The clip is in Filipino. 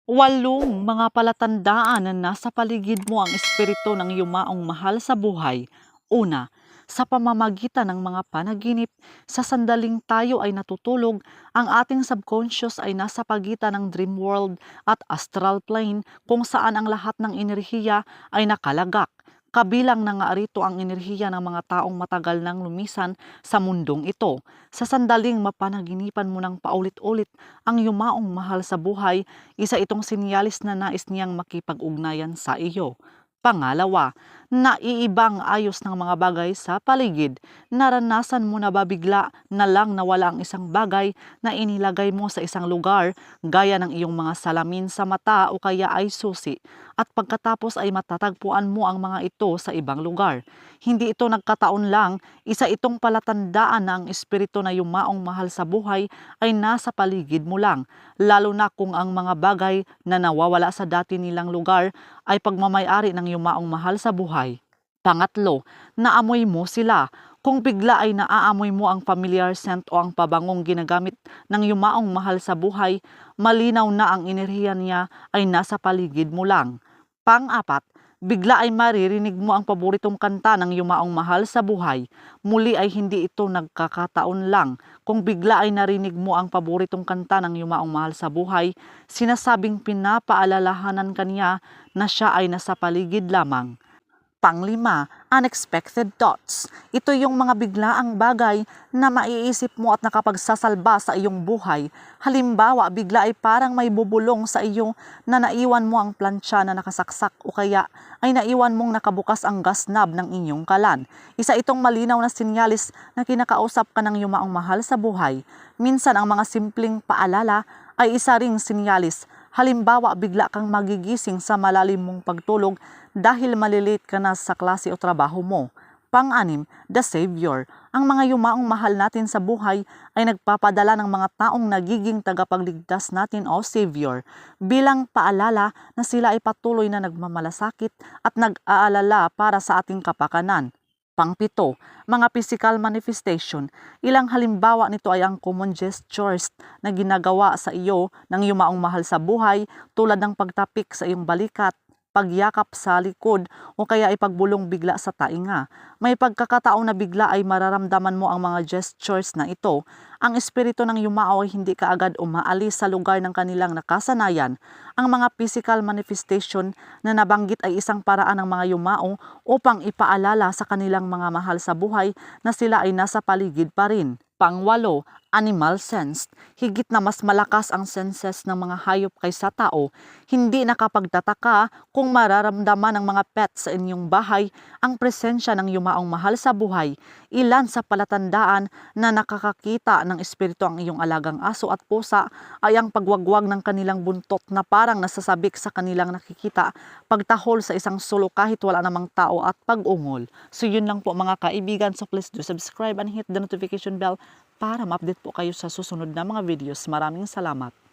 Walong mga palatandaan na nasa paligid mo ang espiritu ng yumaong mahal sa buhay. Una, sa pamamagitan ng mga panaginip, sa sandaling tayo ay natutulog, ang ating subconscious ay nasa pagitan ng dream world at astral plane kung saan ang lahat ng enerhiya ay nakalagak. Kabilang na nga rito ang enerhiya ng mga taong matagal nang lumisan sa mundong ito. Sa sandaling mapanaginipan mo ng paulit-ulit ang yumaong mahal sa buhay, isa itong sinyalis na nais niyang makipag-ugnayan sa iyo. Pangalawa, naiibang ayos ng mga bagay sa paligid. Naranasan mo na ba bigla na lang nawala ang isang bagay na inilagay mo sa isang lugar, gaya ng iyong mga salamin sa mata o kaya ay susi, at pagkatapos ay matatagpuan mo ang mga ito sa ibang lugar? Hindi ito nagkataon lang, isa itong palatandaan na ang espiritu na yumaong mahal sa buhay ay nasa paligid mo lang, lalo na kung ang mga bagay na nawawala sa dati nilang lugar ay pagmamayari ng yumaong mahal sa buhay. Pangatlo, naamoy mo sila. Kung bigla ay naaamoy mo ang familiar scent o ang pabangong ginagamit ng yumaong mahal sa buhay, malinaw na ang enerhiya niya ay nasa paligid mo lang. Pang-apat, bigla ay maririnig mo ang paboritong kanta ng yumaong mahal sa buhay. Muli ay hindi ito nagkakataon lang. Kung bigla ay narinig mo ang paboritong kanta ng yumaong mahal sa buhay, sinasabing pinapaalalahanan kanya na siya ay nasa paligid lamang. Panglima, unexpected thoughts. Ito yung mga biglaang bagay na maiisip mo at nakapagsasalba sa iyong buhay. Halimbawa, bigla ay parang may bubulong sa iyo na naiwan mo ang plancha na nakasaksak o kaya ay naiwan mong nakabukas ang gas knob ng inyong kalan. Isa itong malinaw na sinyalis na kinakausap ka ng yumaong mahal sa buhay. Minsan ang mga simpleng paalala ay isa ring sinyalis. Halimbawa, bigla kang magigising sa malalim mong pagtulog dahil malilate ka na sa klase o trabaho mo. Pang-anim, the Savior. Ang mga yumaong mahal natin sa buhay ay nagpapadala ng mga taong nagiging tagapagligtas natin o Savior, bilang paalala na sila ay patuloy na nagmamalasakit at nag-aalala para sa ating kapakanan. Pang-pito, mga physical manifestation. Ilang halimbawa nito ay ang common gestures na ginagawa sa iyo ng yumaong mahal sa buhay, tulad ng pagtapik sa iyong balikat, pagyakap sa likod o kaya ay pagbulong bigla sa tainga. May pagkakataon na bigla ay mararamdaman mo ang mga gestures na ito. Ang espiritu ng yumao ay hindi kaagad umaalis sa lugar ng kanilang nakasanayan. Ang mga physical manifestation na nabanggit ay isang paraan ng mga yumao upang ipaalala sa kanilang mga mahal sa buhay na sila ay nasa paligid pa rin. Pangwalo, animal sense. Higit na mas malakas ang senses ng mga hayop kaysa tao. Hindi nakapagtataka kung mararamdaman ng mga pets sa inyong bahay ang presensya ng yumaong mahal sa buhay. Ilan sa palatandaan na nakakakita ng espiritu ang iyong alagang aso at pusa ay ang pagwagwag ng kanilang buntot na parang nasasabik sa kanilang nakikita, pagtahol sa isang sulok kahit wala namang tao at pag-ungol. So yun lang po mga kaibigan. So please do subscribe and hit the notification bell para ma-update po kayo sa susunod na mga videos. Maraming salamat.